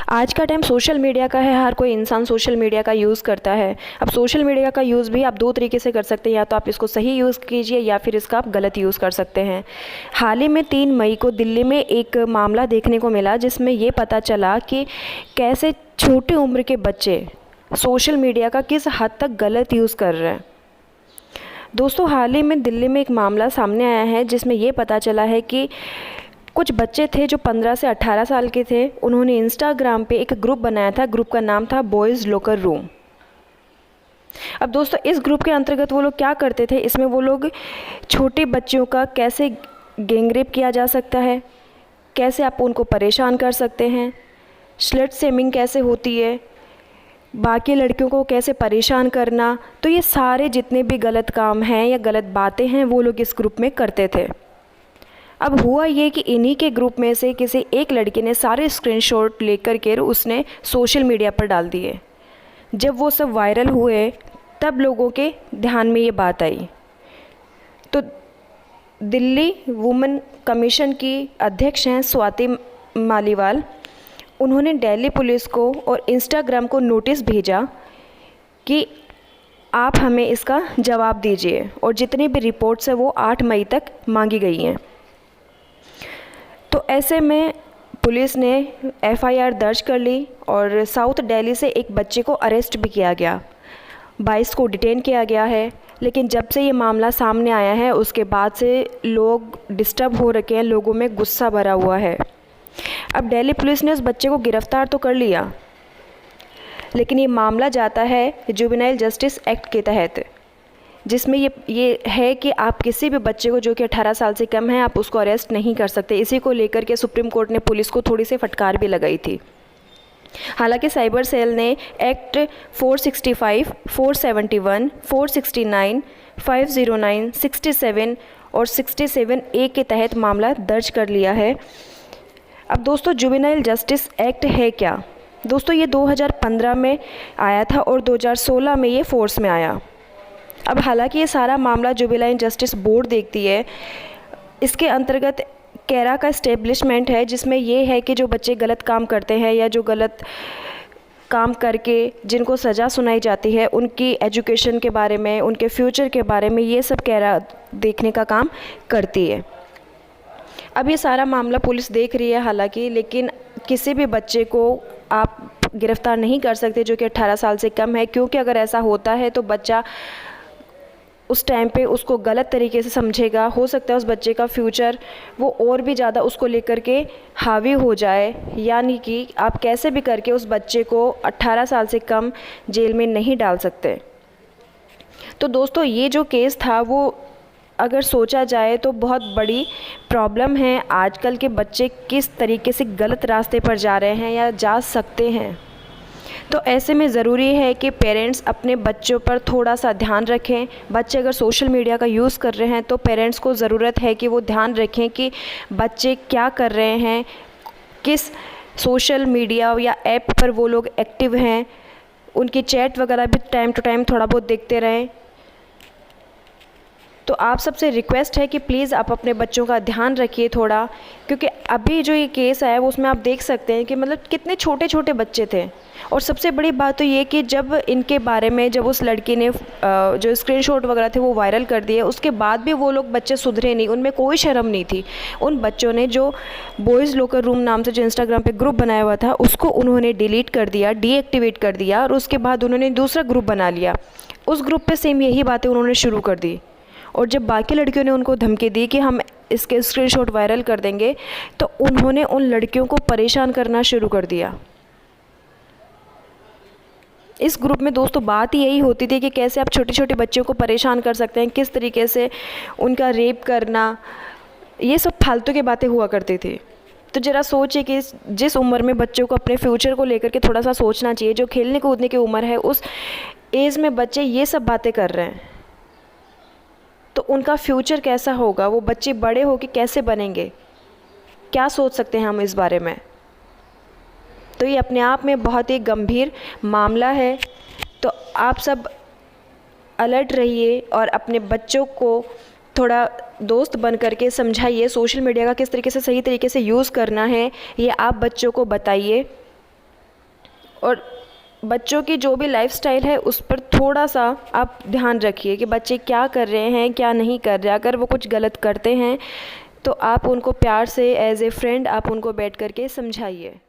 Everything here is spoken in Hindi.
आज का टाइम सोशल मीडिया का है, हर कोई इंसान सोशल मीडिया का यूज़ करता है। अब सोशल मीडिया का यूज़ भी आप दो तरीके से कर सकते हैं, या तो आप इसको सही यूज़ कीजिए या फिर इसका आप गलत यूज़ कर सकते हैं। हाल ही में 3 मई को दिल्ली में एक मामला देखने को मिला जिसमें ये पता चला कि कैसे छोटी उम्र के बच्चे सोशल मीडिया का किस हद तक गलत यूज़ कर रहे हैं। दोस्तों, हाल ही में दिल्ली में एक मामला सामने आया है जिसमें ये पता चला है कि कुछ बच्चे थे जो 15 से 18 साल के थे। उन्होंने इंस्टाग्राम पे एक ग्रुप बनाया था। ग्रुप का नाम था बॉयज़ लॉकर रूम। अब दोस्तों, इस ग्रुप के अंतर्गत वो लोग क्या करते थे, इसमें वो लोग छोटे बच्चों का कैसे गैंगरेप किया जा सकता है, कैसे आप उनको परेशान कर सकते हैं, स्लट शेमिंग कैसे होती है, बाकी लड़कियों को कैसे परेशान करना, तो ये सारे जितने भी गलत काम हैं या गलत बातें हैं वो लोग इस ग्रुप में करते थे। अब हुआ ये कि इन्हीं के ग्रुप में से किसी एक लड़के ने सारे स्क्रीनशॉट लेकर के उसने सोशल मीडिया पर डाल दिए। जब वो सब वायरल हुए तब लोगों के ध्यान में ये बात आई। तो दिल्ली वुमेन कमीशन की अध्यक्ष हैं स्वाति मालीवाल। उन्होंने दिल्ली पुलिस को और इंस्टाग्राम को नोटिस भेजा कि आप हमें इसका जवाब दीजिए, और जितनी भी रिपोर्ट्स हैं वो 8 मई तक मांगी गई हैं। तो ऐसे में पुलिस ने एफआईआर दर्ज कर ली और साउथ दिल्ली से एक बच्चे को अरेस्ट भी किया गया। 22 को डिटेन किया गया है। लेकिन जब से ये मामला सामने आया है उसके बाद से लोग डिस्टर्ब हो रखे हैं, लोगों में गुस्सा भरा हुआ है। अब दिल्ली पुलिस ने उस बच्चे को गिरफ़्तार तो कर लिया, लेकिन ये मामला जाता है जुवेनाइल जस्टिस एक्ट के तहत, जिसमें ये है कि आप किसी भी बच्चे को जो कि 18 साल से कम है आप उसको अरेस्ट नहीं कर सकते। इसी को लेकर के सुप्रीम कोर्ट ने पुलिस को थोड़ी सी फटकार भी लगाई थी। हालांकि साइबर सेल ने एक्ट 465, 471, 469, 509, 67 और 67A के तहत मामला दर्ज कर लिया है। अब दोस्तों, जुवेनाइल जस्टिस एक्ट है क्या? दोस्तों, ये 2015 में आया था और 2016 में ये फोर्स में आया। अब हालांकि ये सारा मामला जुवेनाइल जस्टिस बोर्ड देखती है। इसके अंतर्गत कैरा का इस्टेब्लिशमेंट है, जिसमें ये है कि जो बच्चे गलत काम करते हैं या जो गलत काम करके जिनको सज़ा सुनाई जाती है उनकी एजुकेशन के बारे में, उनके फ्यूचर के बारे में ये सब कैरा देखने का काम करती है। अब ये सारा मामला पुलिस देख रही है हालांकि, लेकिन किसी भी बच्चे को आप गिरफ़्तार नहीं कर सकते जो कि 18 साल से कम है, क्योंकि अगर ऐसा होता है तो बच्चा उस टाइम पे उसको गलत तरीके से समझेगा। हो सकता है उस बच्चे का फ्यूचर वो और भी ज़्यादा उसको लेकर के हावी हो जाए, यानी कि आप कैसे भी करके उस बच्चे को 18 साल से कम जेल में नहीं डाल सकते। तो दोस्तों, ये जो केस था वो अगर सोचा जाए तो बहुत बड़ी प्रॉब्लम है। आजकल के बच्चे किस तरीके से गलत रास्ते पर जा रहे हैं या जा सकते हैं। तो ऐसे में ज़रूरी है कि पेरेंट्स अपने बच्चों पर थोड़ा सा ध्यान रखें। बच्चे अगर सोशल मीडिया का यूज़ कर रहे हैं तो पेरेंट्स को ज़रूरत है कि वो ध्यान रखें कि बच्चे क्या कर रहे हैं, किस सोशल मीडिया या ऐप पर वो लोग एक्टिव हैं, उनकी चैट वगैरह भी टाइम टू टाइम थोड़ा बहुत देखते रहें। तो आप सबसे रिक्वेस्ट है कि प्लीज़ आप अपने बच्चों का ध्यान रखिए थोड़ा, क्योंकि अभी जो ये केस आया वो उसमें आप देख सकते हैं कि मतलब कितने छोटे छोटे बच्चे थे। और सबसे बड़ी बात तो ये कि जब इनके बारे में जब उस लड़की ने जो स्क्रीनशॉट वगैरह थे वो वायरल कर दिए, उसके बाद भी वो लोग बच्चे सुधरे नहीं, उनमें कोई शर्म नहीं थी। उन बच्चों ने जो बॉयज़ लॉकर रूम नाम से जो इंस्टाग्राम पे ग्रुप बनाया हुआ था उसको उन्होंने डिलीट कर दिया, डीएक्टिवेट कर दिया, और उसके बाद उन्होंने दूसरा ग्रुप बना लिया। उस ग्रुप पर सेम यही बातें उन्होंने शुरू कर दी, और जब बाकी लड़कियों ने उनको धमकी दी कि हम इसके स्क्रीनशॉट वायरल कर देंगे तो उन्होंने उन लड़कियों को परेशान करना शुरू कर दिया। इस ग्रुप में दोस्तों बात ही यही होती थी कि कैसे आप छोटे छोटे बच्चों को परेशान कर सकते हैं, किस तरीके से उनका रेप करना, ये सब फालतू की बातें हुआ करती थी। तो ज़रा सोचिए कि जिस उम्र में बच्चों को अपने फ्यूचर को लेकर के थोड़ा सा सोचना चाहिए, जो खेलने कूदने की उम्र है उस एज में बच्चे ये सब बातें कर रहे हैं, तो उनका फ्यूचर कैसा होगा, वो बच्चे बड़े होकर कैसे बनेंगे, क्या सोच सकते हैं हम इस बारे में। तो ये अपने आप में बहुत ही गंभीर मामला है। तो आप सब अलर्ट रहिए और अपने बच्चों को थोड़ा दोस्त बन करके समझाइए सोशल मीडिया का किस तरीके से सही तरीके से यूज़ करना है, ये आप बच्चों को बताइए। और बच्चों की जो भी लाइफस्टाइल है उस पर थोड़ा सा आप ध्यान रखिए कि बच्चे क्या कर रहे हैं, क्या नहीं कर रहे। अगर वो कुछ गलत करते हैं तो आप उनको प्यार से एज ए फ्रेंड आप उनको बैठ कर के समझाइए।